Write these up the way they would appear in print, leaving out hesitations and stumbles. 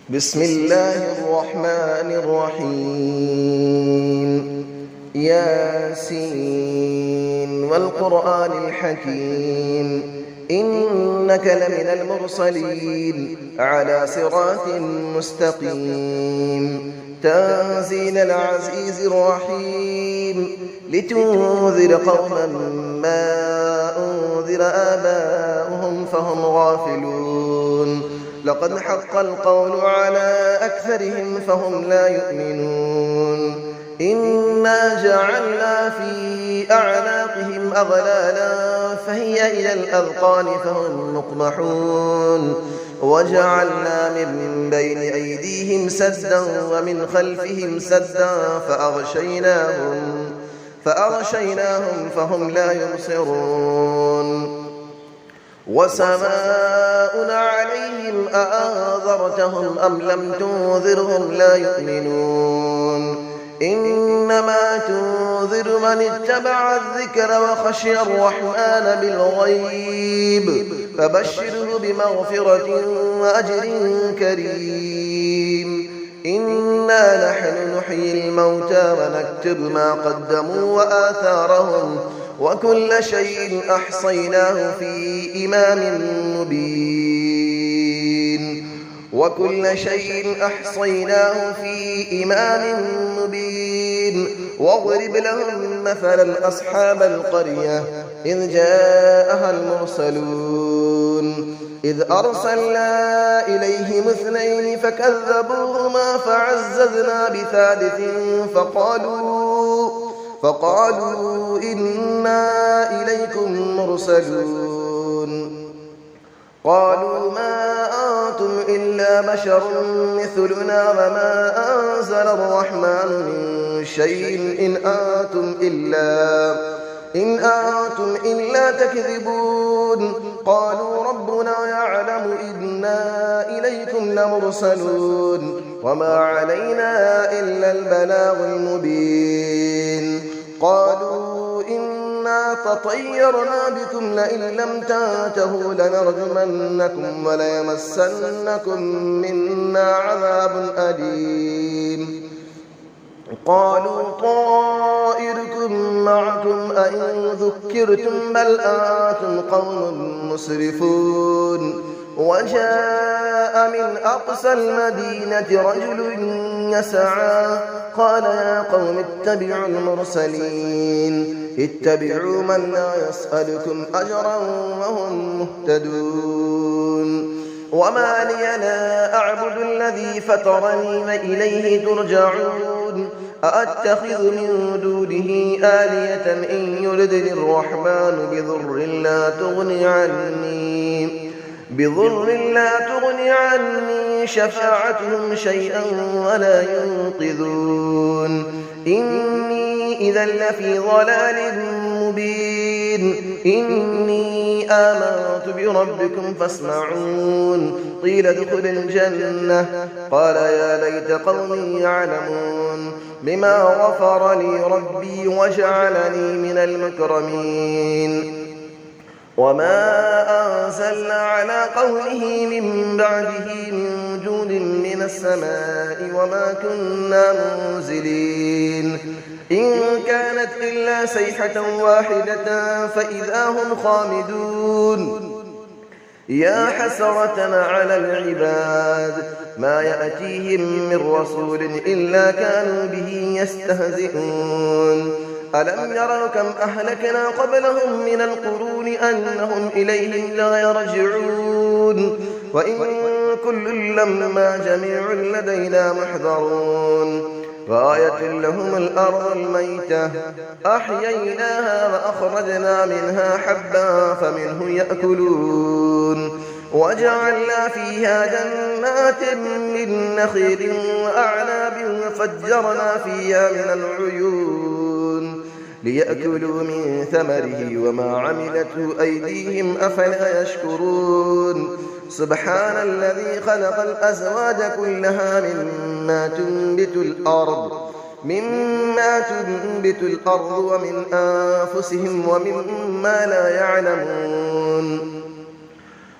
بسم الله الرحمن الرحيم ياسين والقرآن الحكيم إنك لمن المرسلين على صراط مستقيم تنزيل العزيز الرحيم لتنذر قوما ما أنذر آباؤهم فهم غافلون لقد حق القول على أكثرهم فهم لا يؤمنون إنا جعلنا في أعناقهم أغلالا فهي إلى الأذقان فهم مقمحون وجعلنا من بين أيديهم سدا ومن خلفهم سدا فأغشيناهم فهم لا يبصرون وسماء عليهم أأنذرتهم أم لم تنذرهم لا يؤمنون إنما تنذر من اتبع الذكر وخشي الرحمن بالغيب فبشره بمغفرة وأجر كريم إنا نحن نحيي الموتى ونكتب ما قدموا وآثارهم وكل شيء أحصيناه في إمام مبين واضرب لهم مثلا أصحاب القرية إذ جاءها المرسلون إذ أرسلنا إليهم 2 فكذبوهما فعززنا بثالث فقالوا إنا إليكم مرسلون قالوا ما أنتم إلا بشر مثلنا وما أنزل الرحمن من شيء إن أنتم إلا تكذبون قالوا ربنا يعلم إنا إليكم لمرسلون وما علينا إلا البلاغ المبين قالوا إنا تطيرنا بكم لئن لم تنتهوا لنرجمنكم وليمسنكم منا عذاب أليم قالوا طائركم معكم أئن ذكرتم بل أنتم قوم مسرفون وجاء من أقصى المدينة رجل يسعى قال يا قوم اتبعوا المرسلين اتبعوا من لا يسألكم أجرا وهم مهتدون وما لي لا أعبد الذي فطرني وإليه ترجعون أأتخذ من دونه آلية إن يردني الرحمن بضر لا تغني عني شفاعتهم شيئا ولا ينقذون إني إذا لفي ضلال مبين إني آمنت بربكم فاسمعون قيل ادخل الجنة قال يا ليت قومي يعلمون بما غفر لي ربي وجعلني من المكرمين وما أنزلنا على قوله من بعده من جود من السماء وما كنا منزلين إن كانت إلا صيحة واحدة فإذا هم خامدون يا حسرة على العباد ما يأتيهم من رسول إلا كانوا به يستهزئون ألم يروا كم أهلكنا قبلهم من القرون أنهم إليهم لا يرجعون وإن كل لما جميع لدينا محضرون وآية لهم الأرض الميتة أحييناها وأخرجنا منها حبا فمنه يأكلون وجعلنا فيها جنات من نخيل وأعناب وفجرنا فيها من العيون ليأكلوا من ثمره وما عملته أيديهم أفلا يشكرون سبحان الذي خلق الأزواج كلها مما تنبت الأرض ومن أنفسهم ومما لا يعلمون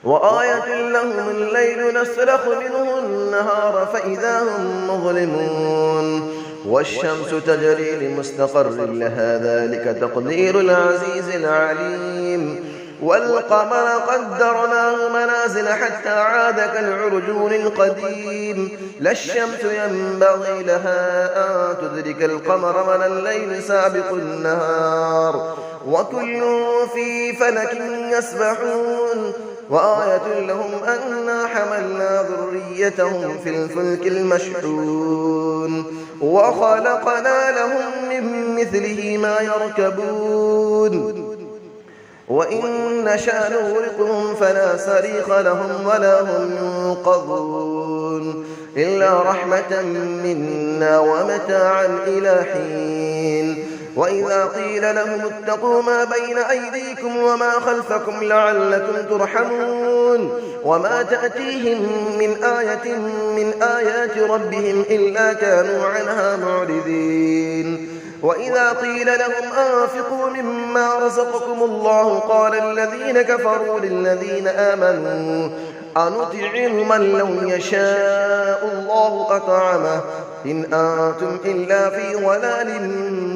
وآية لهم الليل نسلخ منه النهار فإذا هم مظلمون والشمس تجري لمستقر لها ذلك تقدير العزيز العليم والقمر قدرناه منازل حتى عاد كالعرجون القديم لا الشمس ينبغي لها أن تدرك القمر ولا الليل سابق النهار وكل في فلك يسبحون وآية لهم أنا حملنا ذريتهم في الفلك المشحون وخلقنا لهم من مثله ما يركبون وإن نشأ نغرقهم فلا صريخ لهم ولا هم ينقذون إلا رحمة منا ومتاعا إلى حين وإذا قيل لهم اتقوا ما بين أيديكم وما خلفكم لعلكم ترحمون وما تأتيهم من آية من آيات ربهم إلا كانوا عنها معرضين وإذا قيل لهم أنفقوا مما رزقكم الله قال الذين كفروا للذين آمنوا أنطعم من لو يشاء الله أطعمه إن أنتم إلا في ضلال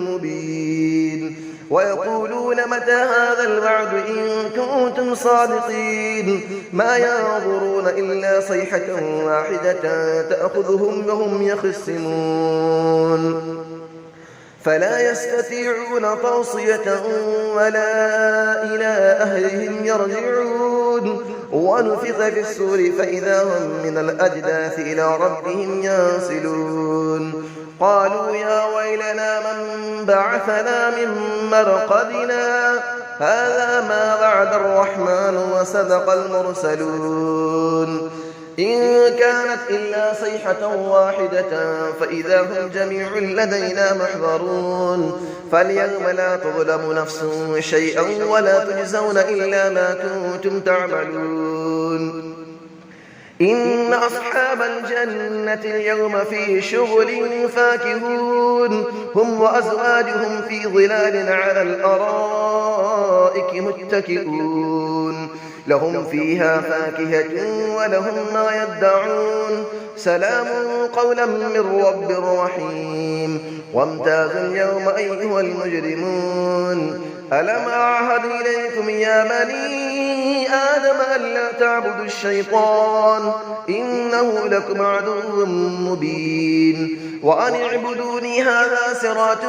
مبين ويقولون متى هذا الوعد إن كنتم صادقين ما ينظرون إلا صيحة واحدة تأخذهم وهم يخصمون فلا يستطيعون توصية ولا إلى أهلهم يرجعون ونفخ في السور فإذا هم من الأجداث إلى ربهم ينسلون قالوا يا ويلنا من بعثنا من مرقدنا هذا ما وعد الرحمن وصدق المرسلون إن كانت إلا صيحة واحدة فإذا هم جميع لدينا محضرون فاليوم لا تظلم نفس شيئا ولا تجزون إلا ما كنتم تعملون إن أصحاب الجنة اليوم في شغل فاكهون هم وأزواجهم في ظلال على الأرائك متكئون لهم فيها فاكهة ولهم ما يدعون سلام قولا من رب رحيم وامتازوا اليوم أيها المجرمون ألم أعهد إليكم يا بني آدم ألا تعبدوا الشيطان إنه لكم عدو مبين وأن اعبدوني هذا صراط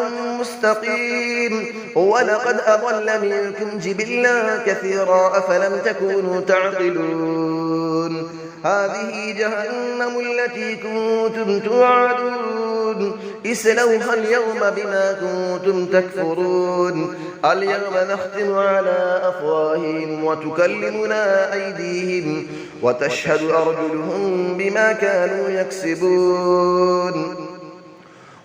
مستقيم ولقد أضل منكم جبلا كثيرا أفلم تكونوا تعقلون هذه جهنم التي كنتم توعدون اسلوها اليوم بما كنتم تكفرون اليوم نختم على أفواههم وتكلمنا أيديهم وتشهد أرجلهم بما كانوا يكسبون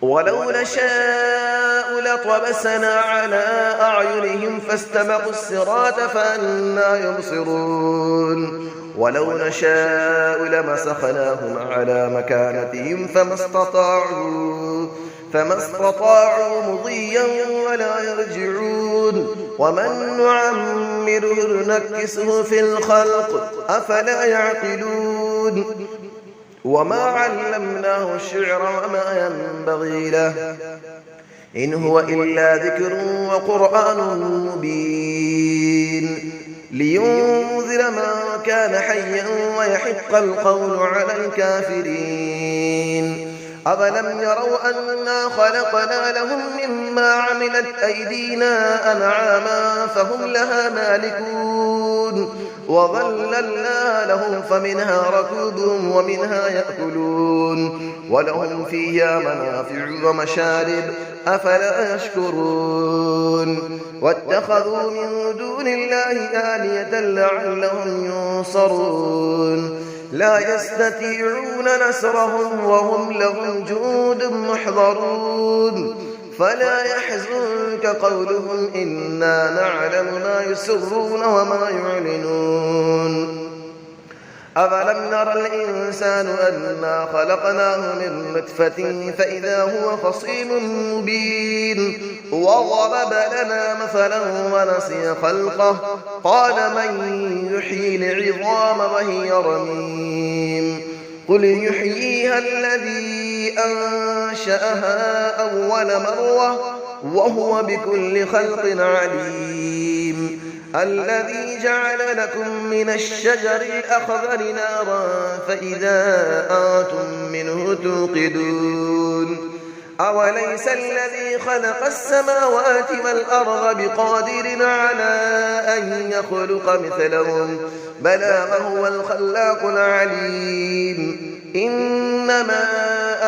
ولو نشاء لطمسنا على أعينهم فاستبقوا الصراط فأنى يبصرون ولو نشاء لمسخناهم على مكانتهم فما استطاعوا مضيا ولا يرجعون ومن نعمره نكسه في الخلق أفلا يعقلون وما علمناه الشعر وما ينبغي له إن هو إلا ذكر وقرآن مبين لينذر من كان حيا ويحق القول على الكافرين أفلم يروا أنا خلقنا لهم مما عملت أيدينا أنعاما فهم لها مالكون وظللنا لهم فمنها ركوبهم ومنها يأكلون ولهم فيها منافع ومشارب أفلا يشكرون واتخذوا من دون الله آلية لعلهم ينصرون لا يستطيعون نصرهم وهم لهم جند محضرون فلا يحزنك قولهم إنا نعلم ما يسرون وما يعلنون أفلم نرى الإنسان أنا خلقناه من نطفة فإذا هو خصيم مبين وضرب لنا مثلا ونسي خلقه قال من يحيي العظام وهي رميم قل يحييها الذي أنشأها أول مرة وهو بكل خلق عليم الذي جعل لكم من الشجر الأخضر نارا فإذا أنتم منه توقدون أوليس الذي خلق السماوات والأرض بقادر على أن يخلق مثلهم بلى وهو الخلاق العليم إنما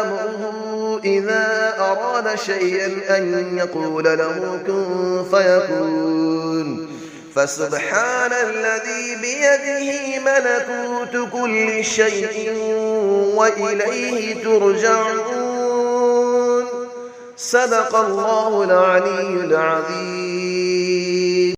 أمره إذا أراد شيئا أن يقول له كن فيكون فسبحان الذي بيده ملكوت كل شيء وإليه ترجعون صدق الله العلي العظيم.